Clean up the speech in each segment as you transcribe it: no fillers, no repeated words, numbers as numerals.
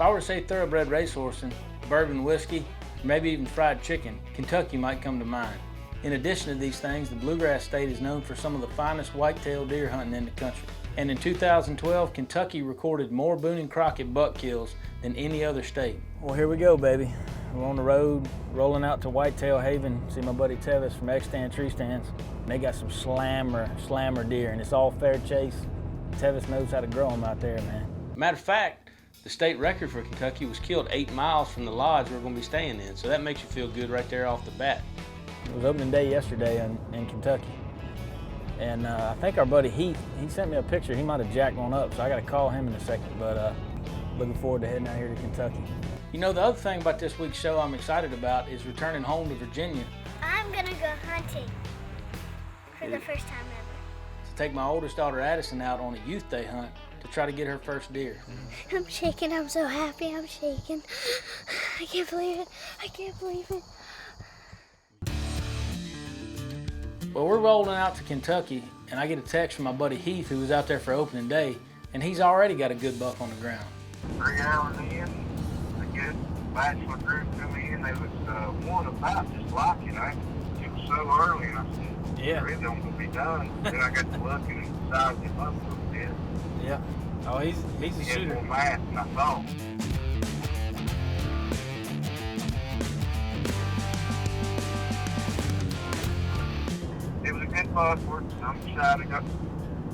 I were to say thoroughbred racehorsing, bourbon whiskey, or maybe even fried chicken, Kentucky might come to mind. In addition to these things, the Bluegrass State is known for some of the finest whitetail deer hunting in the country. And in 2012, Kentucky recorded more Boone and Crockett buck kills than any other state. Well, here we go, baby. We're on the road, rolling out to Whitetail Haven. See my buddy Tevis from X-Stand Tree Stands. And they got some slammer deer, and it's all fair chase. Tevis knows how to grow them out there, man. Matter of fact, the state record for Kentucky was killed 8 miles from the lodge we're going to be staying in, so that makes you feel good right there off the bat. It was opening day yesterday in Kentucky. And I think our buddy Heath, he sent me a picture. He might have jacked one up, so I got to call him in a second. But looking forward to heading out here to Kentucky. You know, the other thing about this week's show I'm excited about is returning home to Virginia. I'm going to go hunting for the first time ever. To take my oldest daughter Addison out on a youth day hunt to try to get her first deer. I'm shaking. I'm so happy. I'm shaking. I can't believe it. I can't believe it. Well, we're rolling out to Kentucky, and I get a text from my buddy Heath, who was out there for opening day, and he's already got a good buck on the ground. 3 hours in, a good bachelor group come in. There was one about just like it. It was so early, and I said, yeah, I really don't want to be done. Then I got to looking and sized him up a little bit. Yeah. Oh, he's a shooter. He had more mass than I thought. Good buckler. I'm excited. Got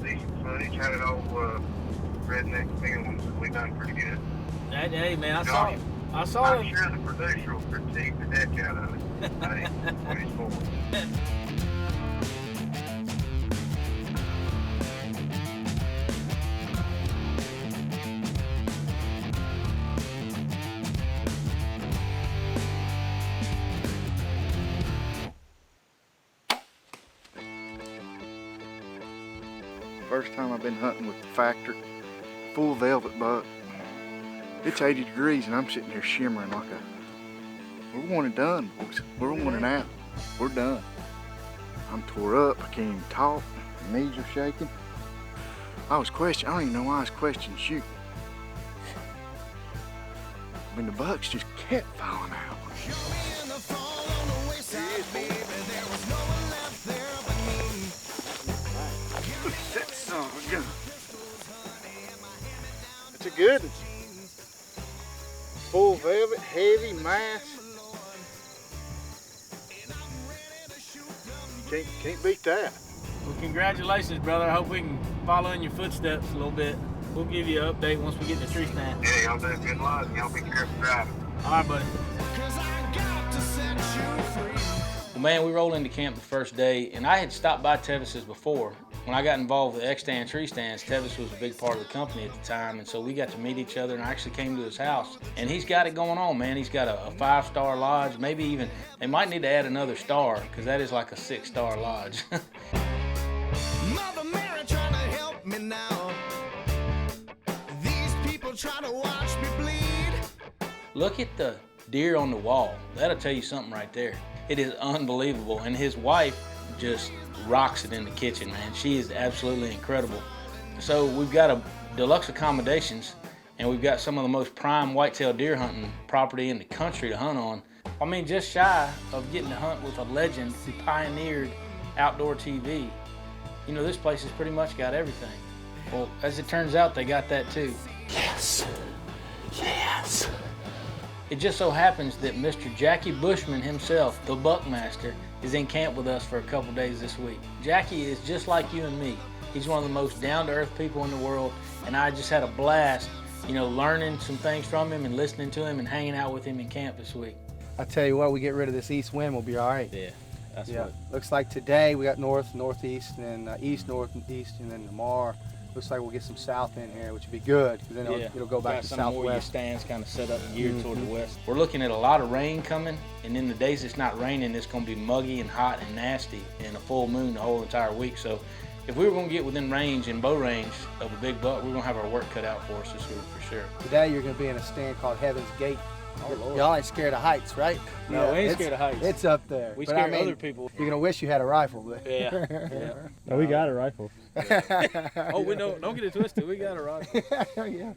decent footage. Had it all redneck feelings. We done pretty good. Hey man, I saw him. I'm sure the producer will critique the heck out of it. Hey, when he's forward. First time I've been hunting with the factor, full velvet buck. It's 80 degrees and I'm sitting here shimmering like we're one and done, boys. We're one and out. We're done. I'm tore up, I can't even talk, my knees are shaking. I don't even know why I was questioning shooting. I mean, the bucks just kept falling out. It's a good one. Full velvet, heavy mass. Can't beat that. Well, congratulations, brother. I hope we can follow in your footsteps a little bit. We'll give you an update once we get in the tree stand. Yeah, y'all do good luck. Y'all be careful driving. All right, buddy. Well, man, we rolled into camp the first day, and I had stopped by Tevis's before. When I got involved with X-Stand Tree Stands, Tevis was a big part of the company at the time, and so we got to meet each other, and I actually came to his house. And he's got it going on, man. He's got a 5-star lodge, maybe even, they might need to add another star, because that is like a 6-star lodge. Mother Mary trying to help me now. These people try to watch me bleed. Look at the deer on the wall. That'll tell you something right there. It is unbelievable, and his wife just rocks it in the kitchen, man. She is absolutely incredible. So we've got a deluxe accommodations, and we've got some of the most prime whitetail deer hunting property in the country to hunt on. I mean, just shy of getting to hunt with a legend who pioneered outdoor TV. You know, this place has pretty much got everything. Well, as it turns out, they got that too. Yes. Yes. It just so happens that Mr. Jackie Bushman himself, the Buckmaster, is in camp with us for a couple days this week. Jackie is just like you and me. He's one of the most down-to-earth people in the world, and I just had a blast, you know, learning some things from him and listening to him and hanging out with him in camp this week. I tell you what, we get rid of this east wind, we'll be all right. Yeah, that's what. Looks like today we got north, northeast, and then east, northeast, and then tomorrow looks like we'll get some south in here, which would be good, because then it'll go back to some more your southwest. stands kind of set up and geared toward the west. We're looking at a lot of rain coming, and in the days it's not raining, it's going to be muggy and hot and nasty, and a full moon the whole entire week. So if we were going to get within range and bow range of a big buck, we're going to have our work cut out for us this week for sure. Today you're going to be in a stand called Heaven's Gate. Oh, Lord. Y'all ain't scared of heights, right? No, we ain't scared of heights. It's up there. We scare other people. You're going to wish you had a rifle. But Yeah. No, we got a rifle. Oh, we don't get it twisted. We got a rifle. Yeah.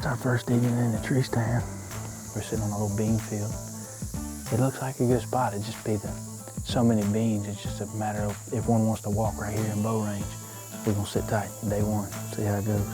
our first evening in the tree stand. We're sitting on a little bean field. It looks like a good spot. It'd just be so many beans. It's just a matter of if one wants to walk right here in bow range. We're gonna sit tight day one, see how it goes.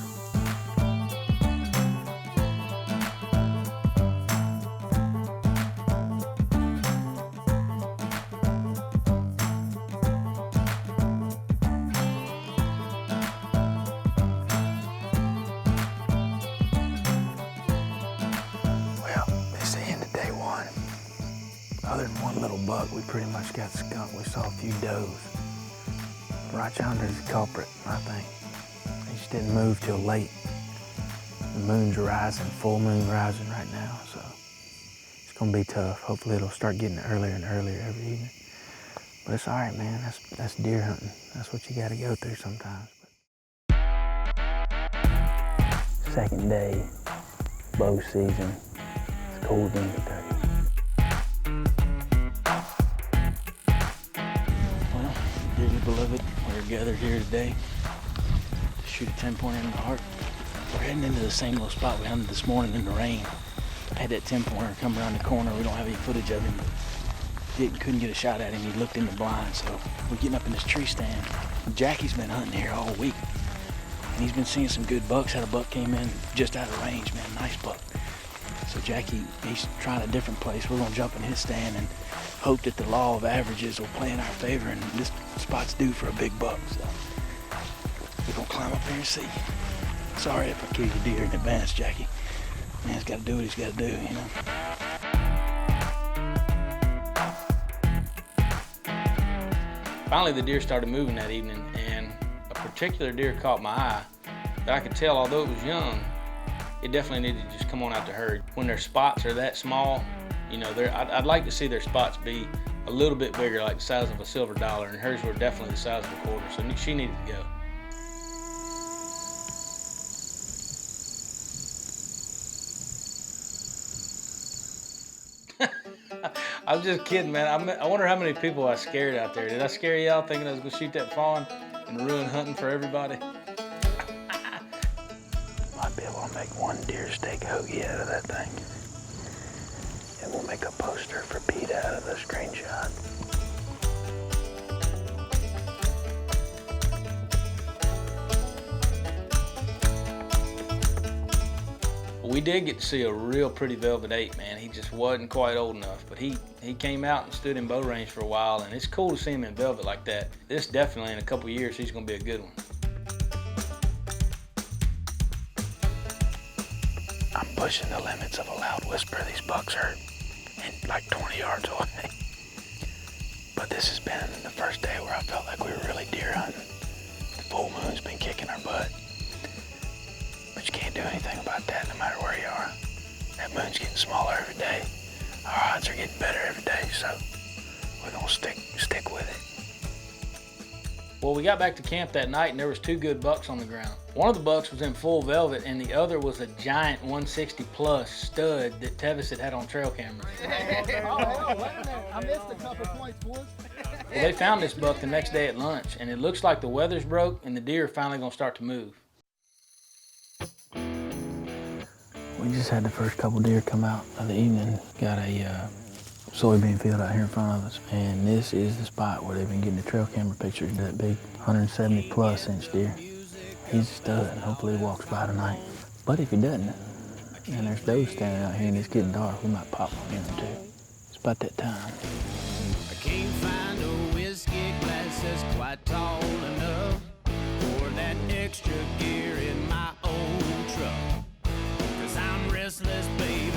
Other than one little buck, we pretty much got skunked. We saw a few does. Right yonder's the culprit, I think. He just didn't move till late. The moon's rising, full moon rising right now, so it's gonna be tough. Hopefully it'll start getting earlier and earlier every evening. But it's all right, man. That's deer hunting. That's what you gotta go through sometimes. Second day, bow season. It's cold in Kentucky. Dearly beloved, we're gathered here today to shoot a 10-pointer in the heart. We're heading into the same little spot we hunted this morning in the rain. I had that 10-pointer come around the corner. We don't have any footage of him, but couldn't get a shot at him. He looked in the blind, so we're getting up in this tree stand. Jackie's been hunting here all week, and he's been seeing some good bucks. Had a buck came in just out of range, man, nice buck. So Jackie, he's trying a different place. We're gonna jump in his stand and hope that the law of averages will play in our favor, and this spot's due for a big buck, so we're gonna climb up here and see. Sorry if I kill your deer in advance, Jackie. Man's gotta do what he's gotta do, you know? Finally, the deer started moving that evening, and a particular deer caught my eye that I could tell, although it was young, it definitely needed to just come on out to herd. When their spots are that small, you know, I'd like to see their spots be a little bit bigger, like the size of a silver dollar, and hers were definitely the size of a quarter, so she needed to go. I'm just kidding, man. I wonder how many people I scared out there. Did I scare y'all thinking I was gonna shoot that fawn and ruin hunting for everybody? Might be able to make one deer steak hoagie out of that thing. And we'll make a poster for Pete out of the screenshot. We did get to see a real pretty velvet 8, man. He just wasn't quite old enough, but he came out and stood in bow range for a while, and it's cool to see him in velvet like that. This definitely, in a couple years, he's gonna be a good one. I'm pushing the limits of a loud whisper. These bucks are like 20 yards away. But this has been the first day where I felt like we were really deer hunting. The full moon's been kicking our butt. But you can't do anything about that no matter where you are. That moon's getting smaller every day. Our odds are getting better every day, so we're gonna stick with it. Well, we got back to camp that night and there was 2 good bucks on the ground. One of the bucks was in full velvet and the other was a giant 160 plus stud that Tevis had on trail camera. I missed a couple points, boys. Well, they found this buck the next day at lunch and it looks like the weather's broke and the deer are finally gonna start to move. We just had the first couple deer come out of the evening. Got a soybean field out here in front of us. And this is the spot where they've been getting the trail camera pictures of that big 170 plus inch deer. He's a stud and hopefully he walks by tonight. But if he doesn't, and there's does standing out here and it's getting dark, we might pop one in them too. It's about that time. I can't find a whiskey glass that's quite tall enough for that extra gear in my old truck. 'Cause I'm restless, baby.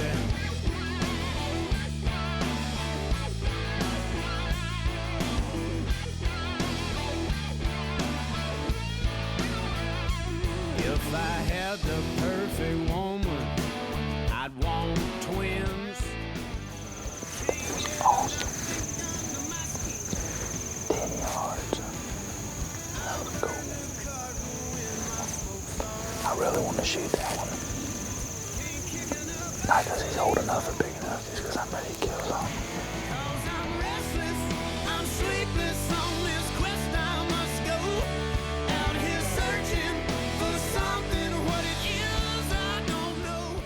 If I had the perfect woman, I'd want twins. Awesome. 10 yards. That was cool. I really want to shoot that one. Not because he's old enough or big enough, just because I'm ready to kill something. I'm restless, I'm sleepless on this quest I must go. Out here searching for something, what it is I don't know.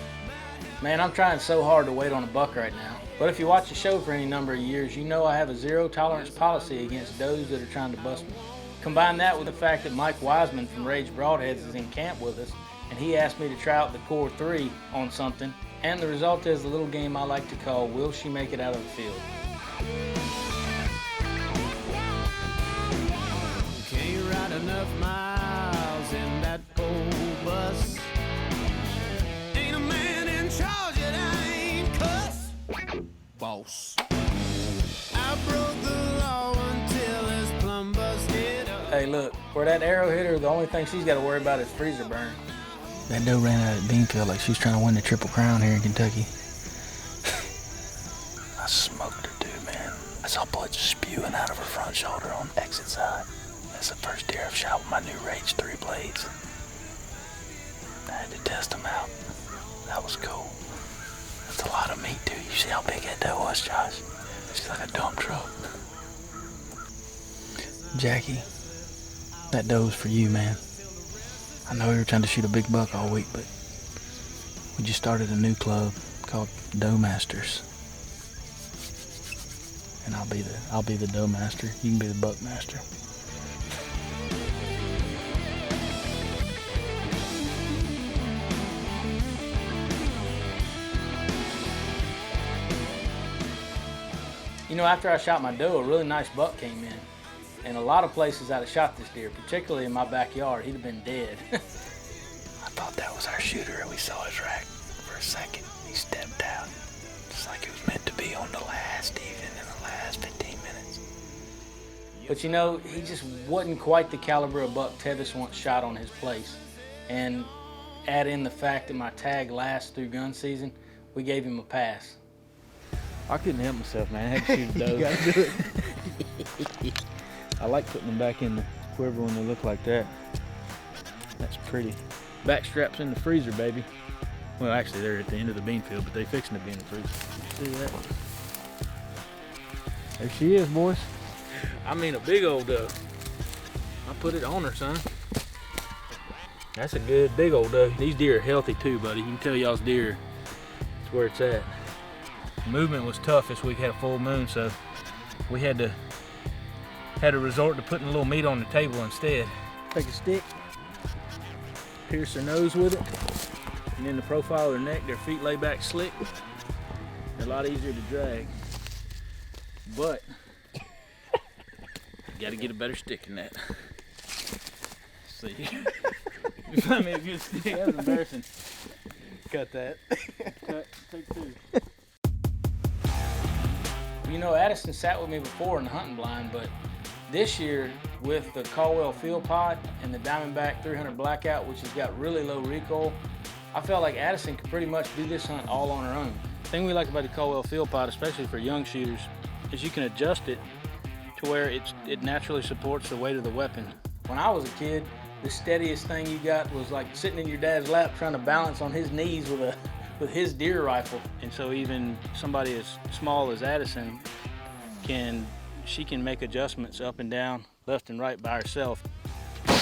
Man, I'm trying so hard to wait on a buck right now. But if you watch the show for any number of years, you know I have a zero tolerance policy against does that are trying to bust me. Combine that with the fact that Mike Wiseman from Rage Broadheads is in camp with us, and he asked me to try out the Core 3 on something, and the result is the little game I like to call Will She Make It Out of the Field? Can't ride enough miles in that old bus. Ain't a man in charge that I ain't cuss. Boss. I broke the law until his plumb busted up. Hey, look, for that arrow hitter, the only thing she's got to worry about is freezer burn. That doe ran out of Beanfield like she's trying to win the Triple Crown here in Kentucky. I smoked her too, man. I saw blood spewing out of her front shoulder on the exit side. That's the first deer I've shot with my new Rage 3 blades. I had to test them out. That was cool. That's a lot of meat, too. You see how big that doe was, Josh? She's like a dump truck. Jackie, that doe's for you, man. I know we were trying to shoot a big buck all week, but we just started a new club called Doe Masters. And I'll be the doe master. You can be the buck master. You know, after I shot my doe, a really nice buck came in. And a lot of places I'd have shot this deer, particularly in my backyard, he'd have been dead. I thought that was our shooter, and we saw his rack for a second. He stepped out, just like it was meant to be on the last evening in the last 15 minutes. But you know, he just wasn't quite the caliber of buck Tevis once shot on his place. And add in the fact that my tag lasts through gun season, we gave him a pass. I couldn't help myself, man. I had to shoot a doe. You gotta do it. I like putting them back in the quiver when they look like that. That's pretty. Back straps in the freezer, baby. Well, actually, they're at the end of the bean field, but they fixing to be in the freezer. See that? There she is, boys. I mean, a big old doe. I put it on her, son. That's a good big old doe. These deer are healthy too, buddy. You can tell y'all's deer. It's where it's at. Movement was tough this week. Had a full moon, so we had to resort to putting a little meat on the table instead. Take a stick, pierce their nose with it, and then the profile of their neck, their feet lay back slick. They're a lot easier to drag. But you gotta get a better stick than that. See, you find me a good stick. That's embarrassing. Cut that. Cut. Take two. You know, Addison sat with me before in the hunting blind, but this year with the Caldwell Field Pod and the Diamondback 300 Blackout, which has got really low recoil, I felt like Addison could pretty much do this hunt all on her own. The thing we like about the Caldwell Field Pod, especially for young shooters, is you can adjust it to where it naturally supports the weight of the weapon. When I was a kid, the steadiest thing you got was like sitting in your dad's lap trying to balance on his knees with his deer rifle. And so even somebody as small as Addison she can make adjustments up and down, left and right by herself. I'd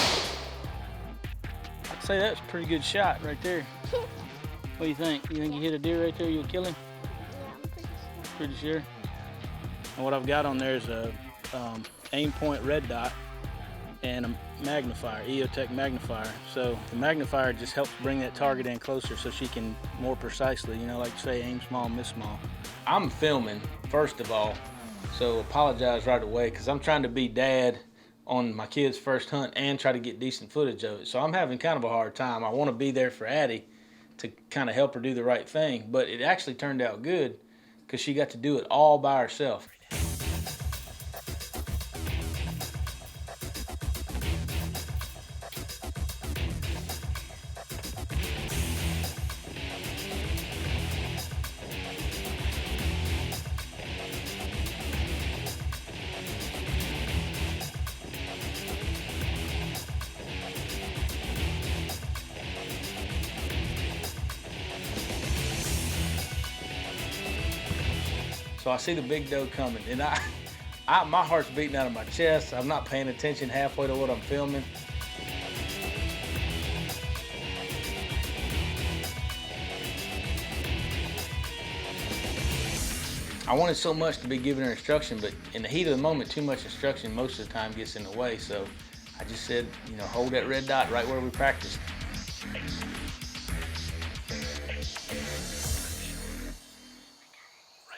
say that's a pretty good shot right there. What do you think? You think you hit a deer right there, you'll kill him? Pretty sure. And what I've got on there is a aim point red dot and a magnifier, EOTech magnifier. So the magnifier just helps bring that target in closer so she can more precisely, you know, like say, aim small, miss small. I'm filming, first of all, so apologize right away, because I'm trying to be dad on my kid's first hunt and try to get decent footage of it. So I'm having kind of a hard time. I want to be there for Addie to kind of help her do the right thing, but it actually turned out good because she got to do it all by herself. So I see the big doe coming, and my heart's beating out of my chest. I'm not paying attention halfway to what I'm filming. I wanted so much to be giving her instruction, but in the heat of the moment, too much instruction most of the time gets in the way. So I just said, you know, hold that red dot right where we practiced. Right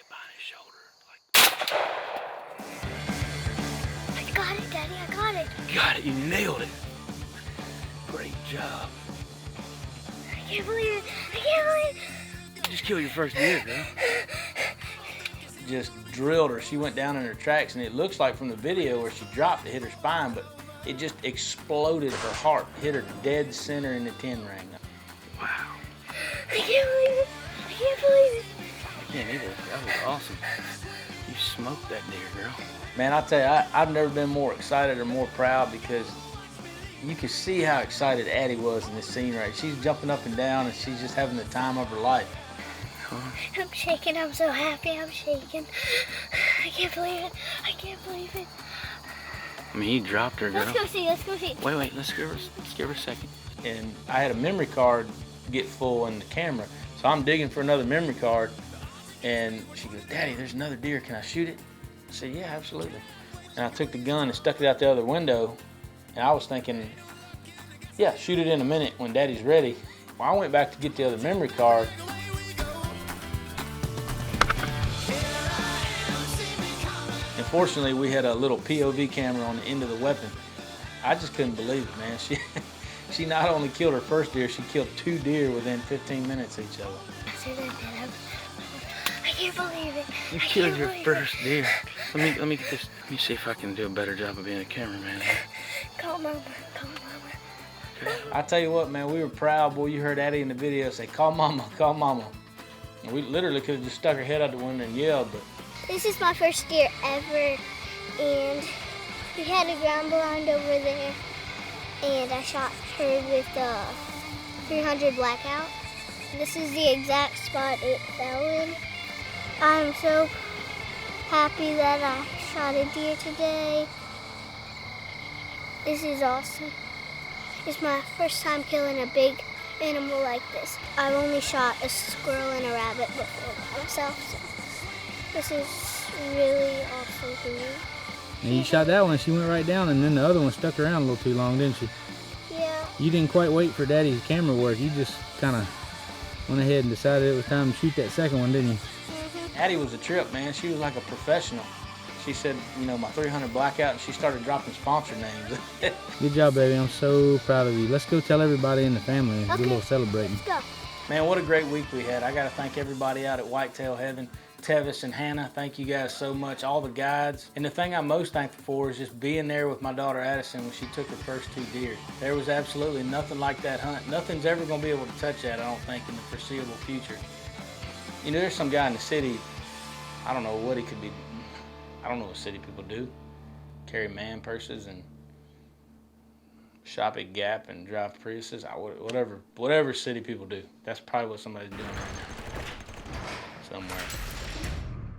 behind his shoulder. I got it, Daddy, I got it. Got it, you nailed it. Great job. I can't believe it. I can't believe it. You just killed your first deer, girl. Just drilled her. She went down in her tracks, and it looks like from the video where she dropped, it hit her spine, but it just exploded her heart, hit her dead center in the 10 ring. Wow. I can't believe it. I can't believe it. I can't either. That was awesome. You smoked that deer, girl. Man, I tell you, I've never been more excited or more proud, because you can see how excited Addie was in this scene right. She's jumping up and down, and she's just having the time of her life. I'm shaking. I'm so happy. I'm shaking. I can't believe it. I can't believe it. I mean, you dropped her, girl. Let's go see. Let's go see. Wait. Let's give her a second. And I had a memory card get full in the camera, so I'm digging for another memory card, and she goes, "Daddy, there's another deer. Can I shoot it?" I said, "Yeah, absolutely." And I took the gun and stuck it out the other window, and I was thinking, "Yeah, shoot it in a minute when Daddy's ready." Well, I went back to get the other memory card. Unfortunately, we had a little POV camera on the end of the weapon. I just couldn't believe it, man. She not only killed her first deer, she killed 2 deer within 15 minutes of each other. I can't believe it. You killed your first deer. Let me get this. Let me see if I can do a better job of being a cameraman. Call Mama. Call Mama. Okay. I tell you what, man, we were proud. Boy, you heard Addie in the video say, "Call Mama, call Mama." And we literally could have just stuck her head out the window and yelled, but This is my first deer ever, and we had a ground blind over there, and I shot her with the 300 blackout. This is the exact spot it fell in. I'm so happy that I shot a deer today. This is awesome. It's my first time killing a big animal like this. I've only shot a squirrel and a rabbit before by myself, so this is really awesome for me. And you shot that one, she went right down, and then the other one stuck around a little too long, didn't she? Yeah. You didn't quite wait for Daddy's camera work. You just kind of went ahead and decided it was time to shoot that second one, didn't you? Addie was a trip, man. She was like a professional. She said, you know, my 300 blackout, and she started dropping sponsor names. Good job, baby. I'm so proud of you. Let's go tell everybody in the family and do a little celebrating. Let's go. Man, what a great week we had. I got to thank everybody out at Whitetail Heaven. Tevis and Hannah, thank you guys so much. All the guides. And the thing I'm most thankful for is just being there with my daughter Addison when she took her first 2 deer. There was absolutely nothing like that hunt. Nothing's ever going to be able to touch that, I don't think, in the foreseeable future. You know, there's some guy in the city, I don't know what he could be. I don't know what city people do. Carry man purses and shop at Gap and drive Priuses. Whatever city people do. That's probably what somebody's doing right now. Somewhere.